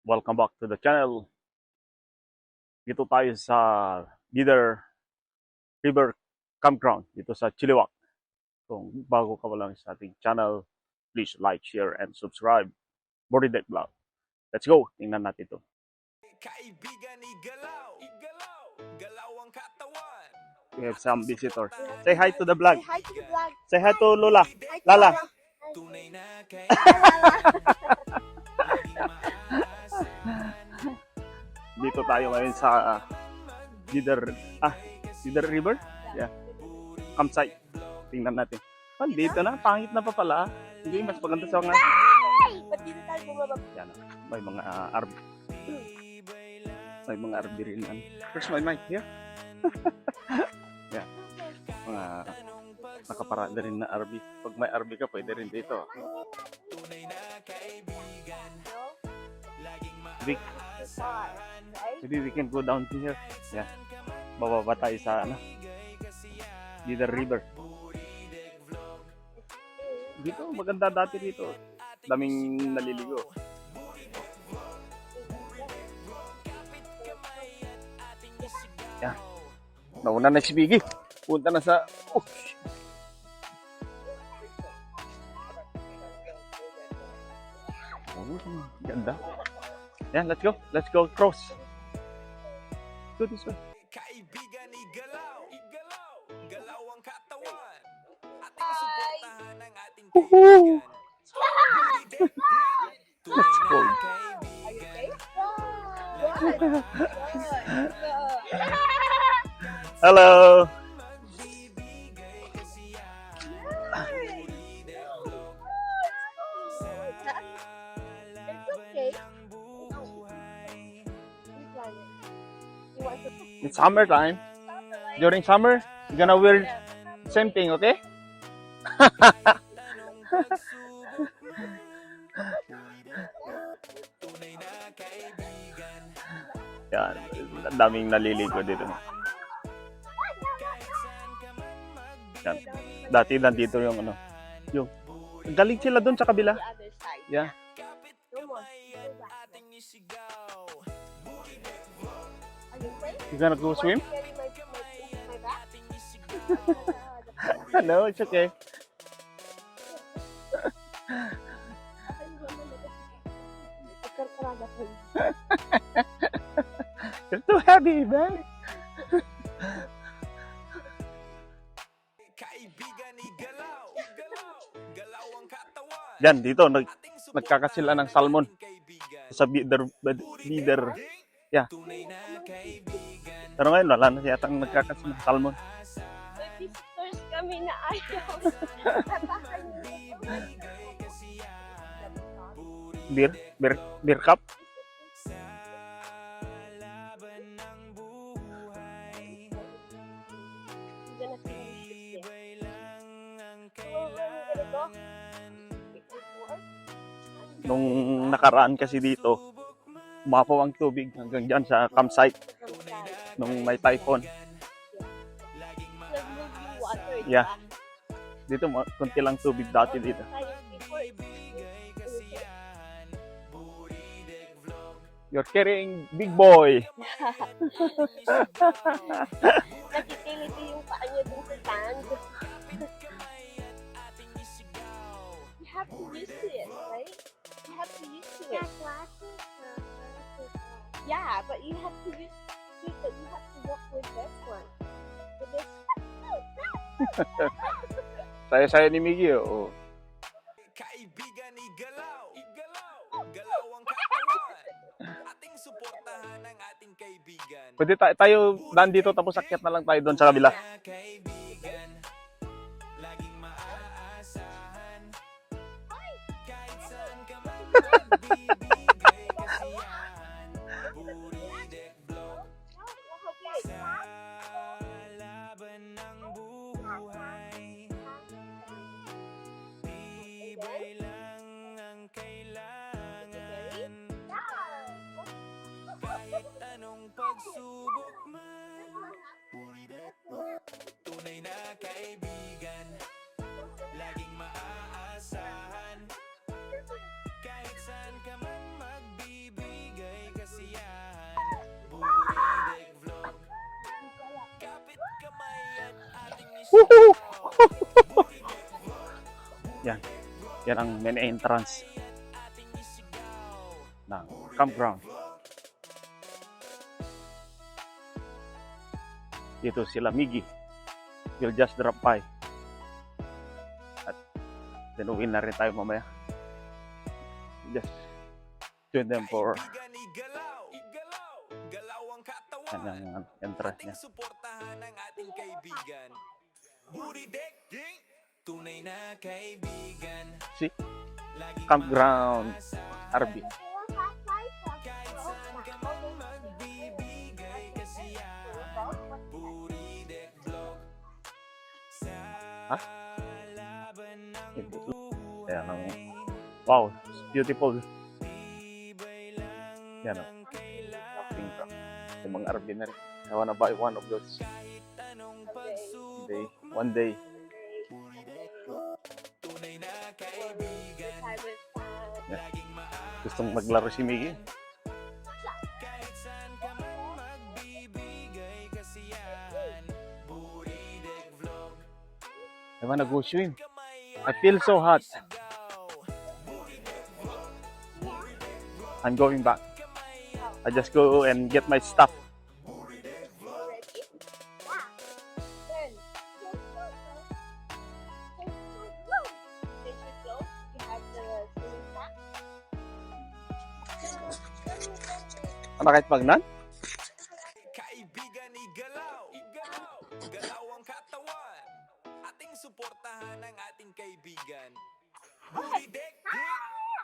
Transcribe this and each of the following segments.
Welcome back to the channel. Dito tayo sa Leader River Campground dito sa Chilliwack. Kung bago ka pa lang sa ating channel, please like, share, and subscribe. Boarded Vlog. Let's go. Tingnan natin ito. Kaibigan, igalaw, igalaw, galaw ang katawan. We have some visitors. Say hi to the vlog. Hi to the vlog. Say hi to Lola. Hi to Lala. Laura. Tunay na Dito tayo ngayon sa Leader River. Yeah. Campsite. Tingnan natin. Well, dito na. Pangit na pa pala. Hindi, mas maganda sa mga... Ba't dito tayo bumabag? Yan. May mga RV. May mga RV rin yan. Where's my mic? Here? Yeah. Mga nakaparada rin na RV. Pag may RV ka, pwede rin dito. Vic, maybe we can go down to here. Yeah. Bababa tayo sa Leader River. Dito, maganda dati dito. Daming naliligo. Yeah. Nauna na si Biggie. Punta na sa... Oh. Oh, ganda. Yeah, let's go. Let's go cross. Go this way. kaibigan, igalaw, igalaw, galaw ang katawan. Ating suportahan ang ating Woohoo! Tunay Let's go. na kaibigan. Hello. It's summertime. During summer, you're gonna wear same thing, okay? Yan, ang daming naliligo dito. Yan. Dati nandito yung yung galing sila doon sa kabila. The other side. Yeah. No more. Are you ready? You gonna go swim? Carry my back? No, it's okay. You're too heavy, man. Kaibigan, igalaw, igalaw, galaw ang katawan. Yan, dito nagkakasila ng salmon sa leader. Yeah. Pero ngayon wala na yata nagkakasila ng salmon. May visitors kami na ayaw. Beer cup. Nung nakaraan kasi dito, umapaw ang tubig hanggang dyan sa campsite nung may typhoon. Yeah. Dito, konti lang tubig dati dito. You're carrying big boy. Nakikiliti yung paa niya dun sa sand. You have to use it, right? You have to use it. Yeah, but you have to use it. You have to walk with this one. With this. Saya-saya ni Miggy, oh. Kaibigan, igalaw, igalaw, galaw ang katawan. Ating suportahan ang ating kaibigan. Pwede tayo nandito tapos akyat na lang tayo doon sa kabila. Kaibigan, laging maaasahan. Kahit saan ka man magbibigay kasiyahan. Buridek Vlog. Sa laban ng buhay, tibay lang ang kailangan. Kahit anong pagsubok man, Buridek Vlog. Woohoo! Yan. Yan ang main entrance ng campground. Dito sila Miggy. We'll just drop by. At then uwi na rin tayo mamaya. Just join them for Kaibigan, igalaw, igalaw, galaw ang katawan. yan ang entrance niya. Ating suportahan ang ating kaibigan. Booty deck, tunay na kaibigan. See? Laging Campground maasahan. RB. Kahit saan ka man magbibigay kasiyahan. Booty deck vlog. Sa Ha? laban ng Ayan ang buhay. wow, it's beautiful. Tibay lang Yan o. ang kailangan. Yung mga RB na rin. I wanna buy one of those. Kahit anong pagsubok Day, one day. tunay na kaibigan. Yeah. Laging maasahan. Gustong maglaro si Miggy. Kahit saan ka man magbibigay kasiyahan. Booty deck vlog. I wanna go swim. Kamay I feel so hot. sigaw. I'm going back. I just go and get my stuff. Ano kahit pagnan? Kaibigan, igalaw, igalaw, galaw ang katawan. Ating suportahan ang ating kaibigan. Booty deck,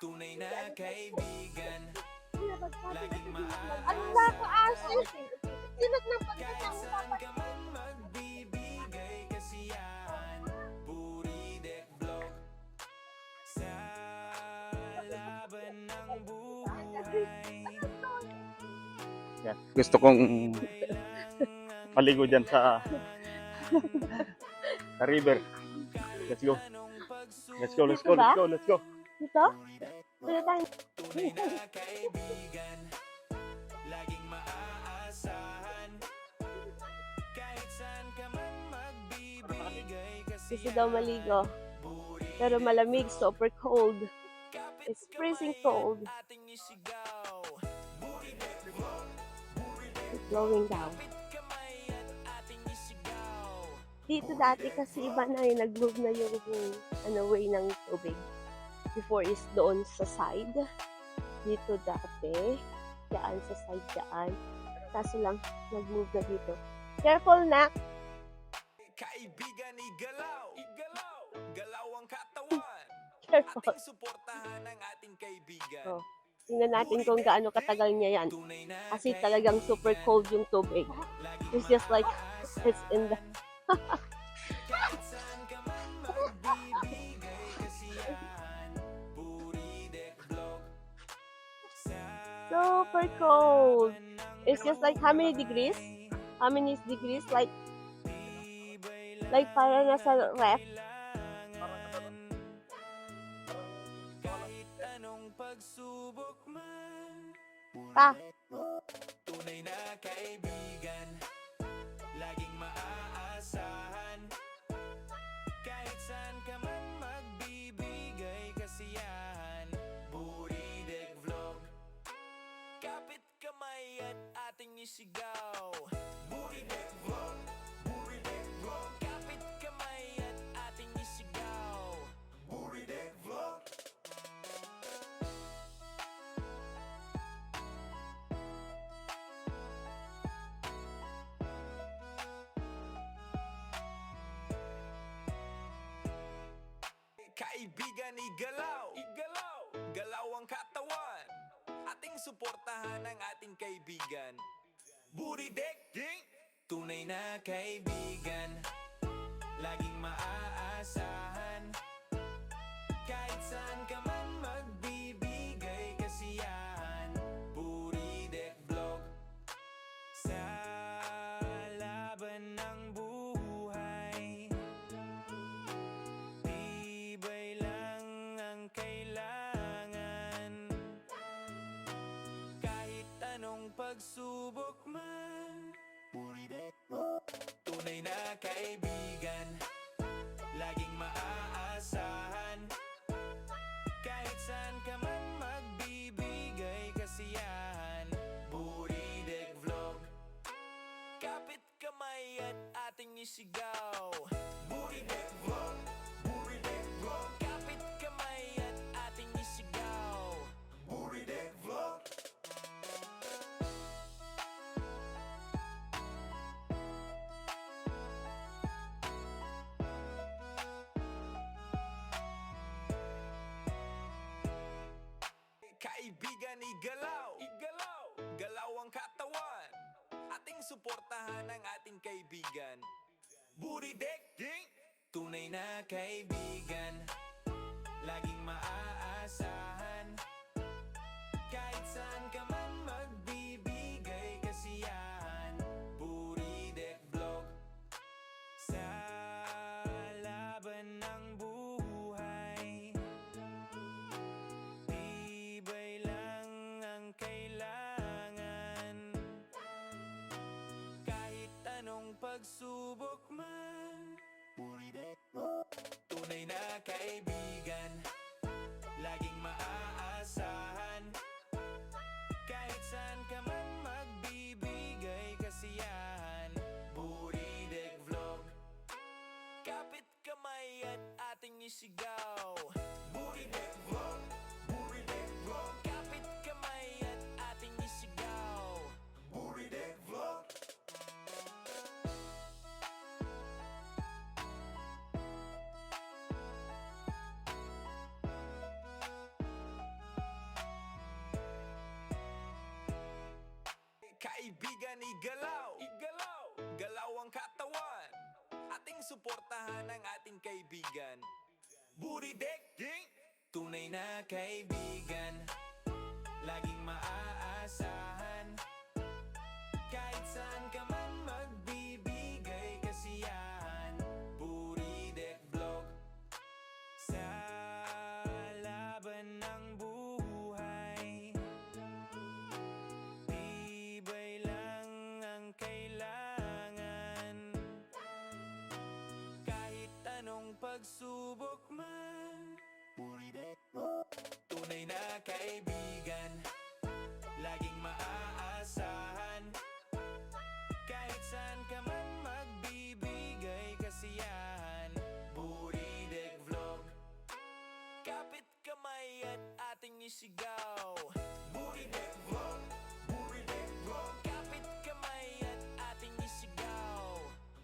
tunay na kaibigan. Laging Ano na ako, maasahan. Asis? Sinag ng Kahit pagkasama saan pa. ka man magbibigay kasiyahan. Booty deck vlog. Sa laban ng buhay. Yan. Gusto kong maligo dyan sa river. Let's go. Let's go, let's go, let's go, let's go. Dito? Dito tayo. Tunay na kaibigan. Laging maaasahan. Kahit saan ka man magbibigay Gusto kasi daw maligo. Pero malamig, super cold. It's freezing cold. ating isigaw. It's blowing down. Kamay at ating isigaw. Dito dati kasi iba na yung nag-move na yung way ng tubig. Before is doon sa side. Dito dati. Daan sa side daan. Kaso lang, nag-move na dito. Careful na! Kaibigan, igalaw, igalaw, galaw ang katawan. Careful. Ating suportahan ang ating kaibigan. Oh. Tingnan natin kung gaano katagal niya yan. Tunay na Kasi talagang super cold yung tubig. It's just like, it's in the... kahit saan ka man magbibigay kasiyahan. Booty deck vlog. Super cold. It's just like how many degrees? How many degrees? Like para nasa ref. Kahit anong pagsubok man. Pa, Tunay na kaibigan. Laging maaasahan. Kahit saan ka man magbibigay kasiyahan. Booty deck vlog. Kapit kamay at ating isigaw. Booty deck vlog. Booty deck vlog. Kapit kamay at ating isigaw. Booty deck vlog. Kaibigan, igalaw, igalaw, galaw ang katawan. Ating suportahan ang ating kaibigan. Booty deck, tunay na kaibigan. Laging maaasahan. Kahit saan ka man magbibigay kasiyahan. Booty deck vlog. Sa laban ng buhay. Tibay lang ang kailangan. Kahit anong pagsubok man. Tunay tunay na kaibigan, laging maaasahan. Kahit saan ka man magbibigay kasiyahan. Buridek Vlog, kapit kamay at ating isigaw. Buridek Vlog, Buridek Vlog, kapit kamay at ating isigaw. Buridek Vlog. Kaibigan, igalaw, igalaw, galaw ang katawan. Ating suportahan ang ating kaibigan. Buridek, tunay na kaibigan, laging maaasahan. Kahit saan ka man magbibigay kasiyahan. Buridek Vlog, sa laban ng buhay, tibay lang ang kailangan. Kahit anong pagsubok man, Buridek Vlog, tunay na kaibigan, laging maaasahan. Kahit saan ka man magbibigay kasiyahan. Buridek Vlog, kapit kamay at ating isigaw. Buridek Vlog, Buridek Vlog, kapit kamay at ating isigaw. Buridek Vlog. Kaibigan, igalaw, igalaw, galaw ang katawan. Ating suportahan ang ating kaibigan. Buridek, tunay na kaibigan, laging maaasahan. Kahit saan ka man magbibigay kasiyahan. Buridek Vlog, sa laban ng buhay, tibay lang ang kailangan. Kahit anong pagsubok man, Buridek Vlog, tunay na kaibigan, laging maaasahan. Kahit saan ka man magbibigay kasiyahan. Buridek Vlog, kapit kamay at ating isigaw. Buridek Vlog, Buridek Vlog, kapit kamay at ating isigaw.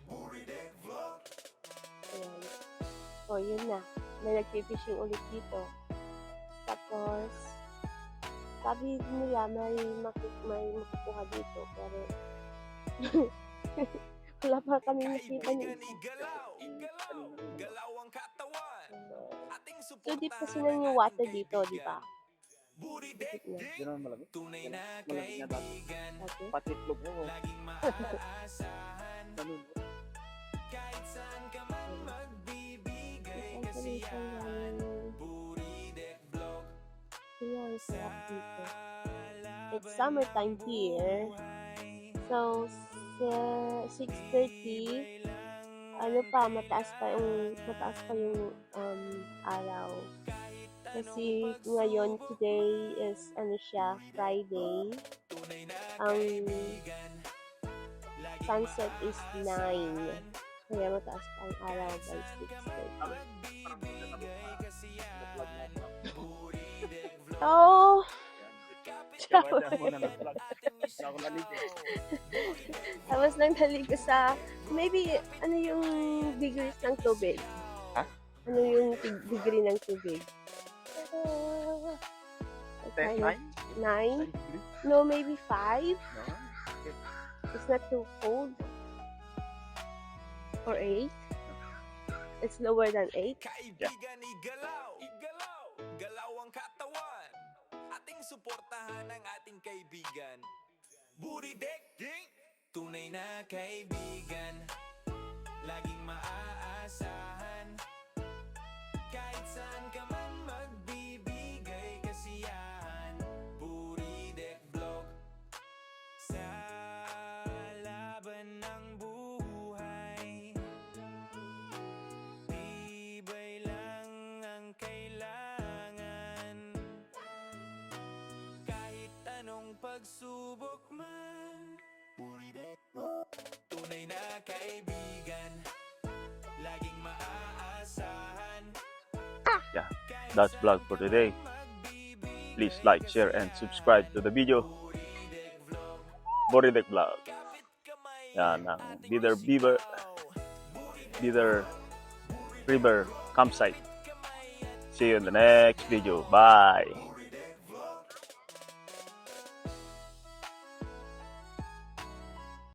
Buridek Vlog. Ayan. O, yun na. May nag-fishing ulit dito. Tapos, sabi nila may makukuha dito. Pero, wala pa kami nakita ni Kaibigan, igalaw, igalaw, galaw ang katawan. Ating So, deep suportahan kasi nang ang yung water ating dito, di ba? kaibigan. Buridek, Di naman malamig. tunay na Malamig na dati. kaibigan, Okay. Patitlog mo. laging maaasahan. Ganun. Kahit saan ka man magbibigay Ang tuloy sa kasiyahan. Buridek Vlog, Tingnan ang sarap dito. laban It's summertime ng here. buhay, So, sa 6:30, tibay lang ano pa, mataas pa yung araw. kahit Kasi anong ngayon, pagsubok today is, Friday. tunay na Ang kaibigan, laging sunset is 9. maaasahan. Kaya mataas pa ang araw by Saan ka 6:30. magbibigay kasiyahan. Buridek Vlog, Oh! kapit Kaya mo na nag-vlog. ating Wala akong naligo. Tapos nang naligo sa, maybe, ano yung degrees ng tubig? Ha? Ano yung degree ng tubig? Test 9? 9? No, maybe 5? No. It's not too cold. Or 8? It's lower than 8? Kaibigan, igalaw, igalaw, galaw ang katawan. Ating suportahan ang ating kaibigan. Buridek, tunay na kaibigan, laging maaasahan. Kahit saan ka man magbibigay kasiyahan. Buridek Vlog, sa laban ng buhay, pagsubok man, tunay na kaibigan, laging maaasahan. Yeah, that's vlog for today. Please like, share, and subscribe to the video. Boridek Vlog. Yan, ng Bidder River Campsite. See you in the next video. Bye!